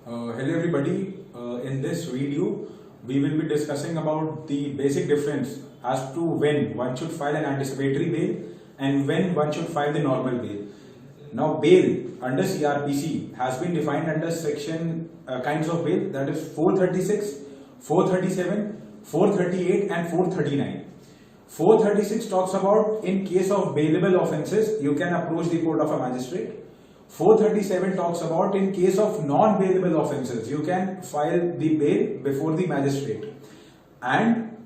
Hello everybody, in this video we will be discussing about the basic difference as to when one should file an anticipatory bail and when one should file the normal bail. Now bail under CRPC has been defined under section kinds of bail, that is 436, 437, 438 and 439. 436 talks about in case of bailable offences you can approach the court of a magistrate. 437 talks about in case of non-bailable offences you can file the bail before the magistrate, and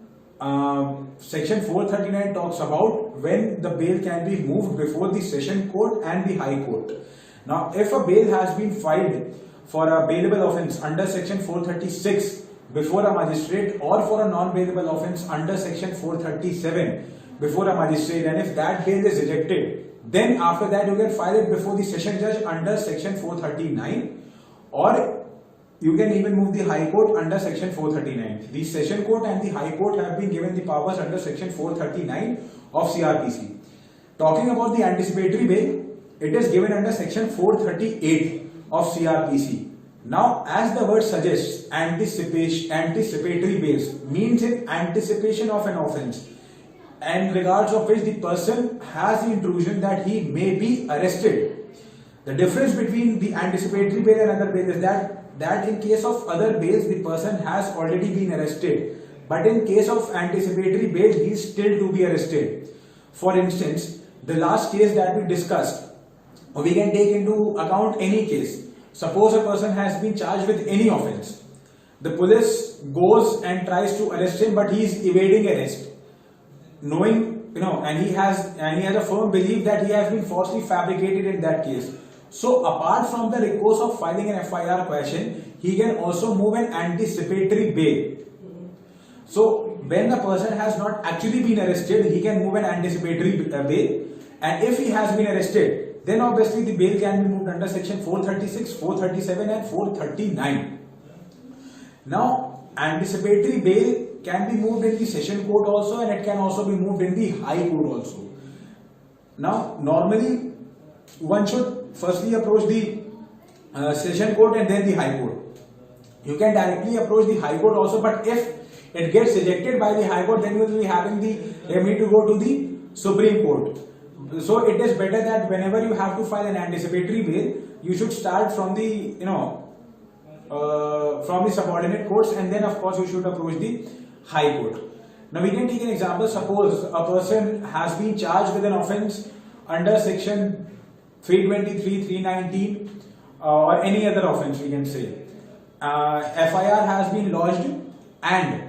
section 439 talks about when the bail can be moved before the session court and the high court. Now if a bail has been filed for a bailable offence under section 436 before a magistrate, or for a non-bailable offence under section 437 before a magistrate, and if that bail is rejected, then after that you can file it before the session judge under section 439, or you can even move the high court under section 439. The session court and the high court have been given the powers under section 439 of CRPC. Talking about the anticipatory bail, it is given under section 438 of CRPC. Now, as the word suggests, anticipatory bail means in anticipation of an offence, and regards of which the person has the intrusion that he may be arrested. The difference between the anticipatory bail and other bail is that in case of other bails the person has already been arrested, but in case of anticipatory bail he is still to be arrested. For instance, the last case that we discussed, we can take into account any case. Suppose a person has been charged with any offence. The police goes and tries to arrest him, but he is evading arrest, knowing, and he has a firm belief that he has been falsely fabricated in that case. So apart from the recourse of filing an FIR question, he can also move an anticipatory bail. So when the person has not actually been arrested, he can move an anticipatory bail, and if he has been arrested, then obviously the bail can be moved under section 436, 437 and 439. Now anticipatory bail can be moved in the session court also, and it can also be moved in the high court also. Now normally one should firstly approach the session court and then the high court. You can directly approach the high court also, but if it gets rejected by the high court, then you will be having the remedy to go to the Supreme Court. So it is better that whenever you have to file an anticipatory bail, you should start from the from the subordinate courts, and then of course you should approach the high court. Now we can take an example. Suppose a person has been charged with an offence under section 323, 319 or any other offence, we can say. FIR has been lodged, and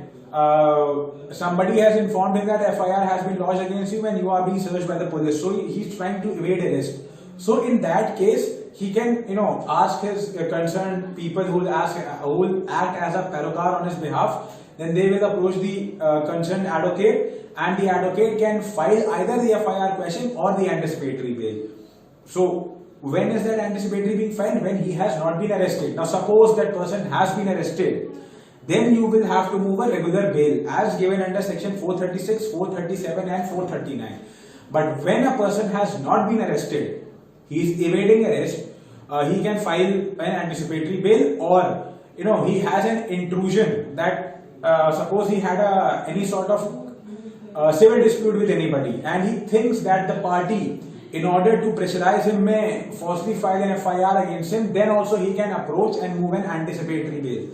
somebody has informed him that FIR has been lodged against you and you are being searched by the police. So he's trying to evade arrest. So in that case, he can ask his concerned people who will act as a perukar on his behalf. Then they will approach the concerned advocate, and the advocate can file either the FIR question or the anticipatory bail. So when is that anticipatory being filed? When he has not been arrested. Now suppose that person has been arrested, then you will have to move a regular bail as given under section 436, 437 and 439. But when a person has not been arrested, he is evading arrest, he can file an anticipatory bail, or he has an intrusion that suppose he had any sort of civil dispute with anybody, and he thinks that the party, in order to pressurize him, may falsely file an FIR against him, then also he can approach and move an anticipatory bail.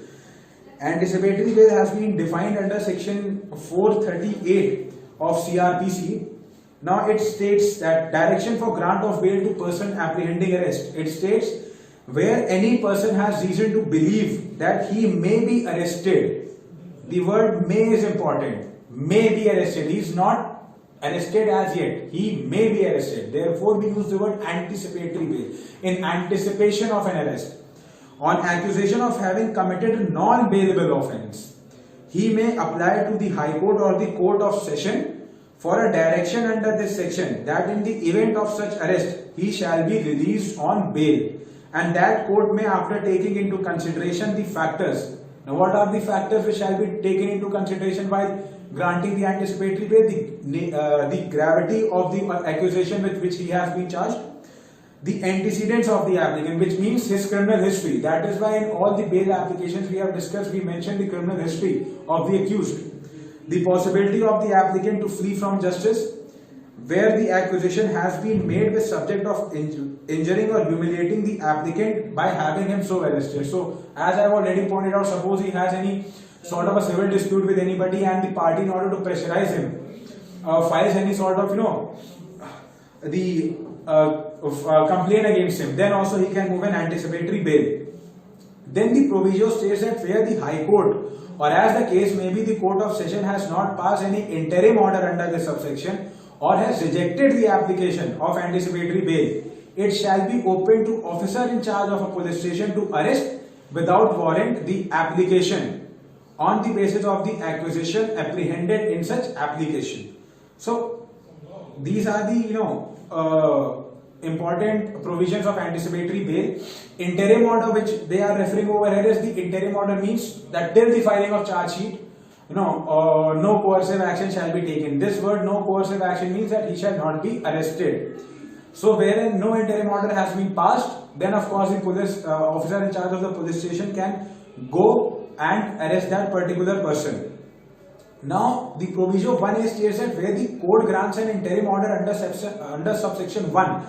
Anticipatory bail has been defined under section 438 of CRPC. Now it states that direction for grant of bail to person apprehending arrest. It states where any person has reason to believe that he may be arrested. The word may is important. May be arrested. He is not arrested as yet. He may be arrested. Therefore we use the word anticipatory bail. In anticipation of an arrest, on accusation of having committed a non-bailable offence, he may apply to the High Court or the Court of Session for a direction under this section that in the event of such arrest he shall be released on bail, and that court may, after taking into consideration the factors. Now what are the factors which shall be taken into consideration while granting the anticipatory bail? The gravity of the accusation with which he has been charged, the antecedents of the applicant, which means his criminal history. That is why in all the bail applications we have discussed, we mentioned the criminal history of the accused. The possibility of the applicant to flee from justice, where the accusation has been made with subject of injuring or humiliating the applicant by having him so arrested. So, as I have already pointed out, suppose he has any sort of a civil dispute with anybody and the party, in order to pressurize him, files any sort of, the complaint against him, then also he can move an anticipatory bail. Then the proviso states that where the High Court, or as the case may be, the Court of Session has not passed any interim order under this subsection or has rejected the application of anticipatory bail, it shall be open to officer in charge of a police station to arrest without warrant the application on the basis of the accusation apprehended in such application. So these are the important provisions of anticipatory bail. Interim order, which they are referring over here, is the interim order means that till the filing of charge sheet, no coercive action shall be taken. This word no coercive action means that he shall not be arrested. So wherein no interim order has been passed, then of course the police officer in charge of the police station can go and arrest that particular person. Now the proviso 1A states that where the court grants an interim order under subsection 1,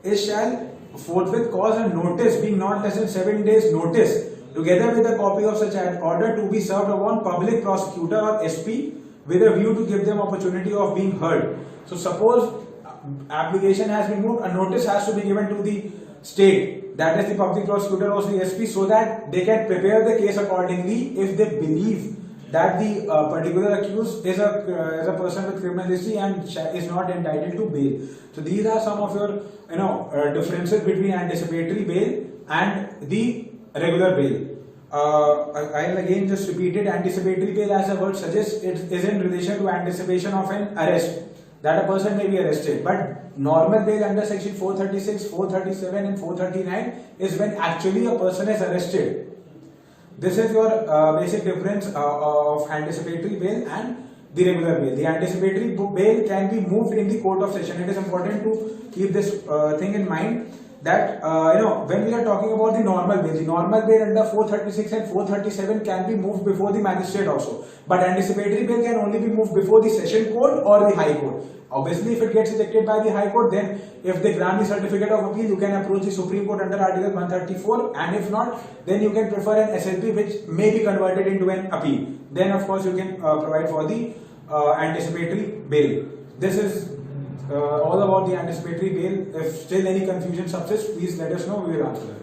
it shall forthwith cause a notice being not less than 7 days notice, together with a copy of such an order, to be served upon public prosecutor or SP with a view to give them opportunity of being heard. So suppose application has been moved, a notice has to be given to the state, that is the public prosecutor or the SP, so that they can prepare the case accordingly if they believe that the particular accused is a person with criminal history and is not entitled to bail. So these are some of your differences between anticipatory bail and the regular bail. I'll again just repeat it. Anticipatory bail, as the word suggests, it is in relation to anticipation of an arrest, that a person may be arrested. But normal bail under section 436, 437 and 439 is when actually a person is arrested. This is your basic difference of anticipatory bail and the regular bail. The anticipatory bail can be moved in the court of session. It is important to keep this thing in mind that when we are talking about the normal bail under 436 and 437 can be moved before the magistrate also. But anticipatory bail can only be moved before the session court or the high court. Obviously, if it gets rejected by the high court, then if they grant the certificate of appeal, you can approach the Supreme Court under Article 134, and if not, then you can prefer an SLP which may be converted into an appeal. Then of course you can provide for the anticipatory bail. This is all about the anticipatory bail. If still any confusion subsists, please let us know, we will answer that.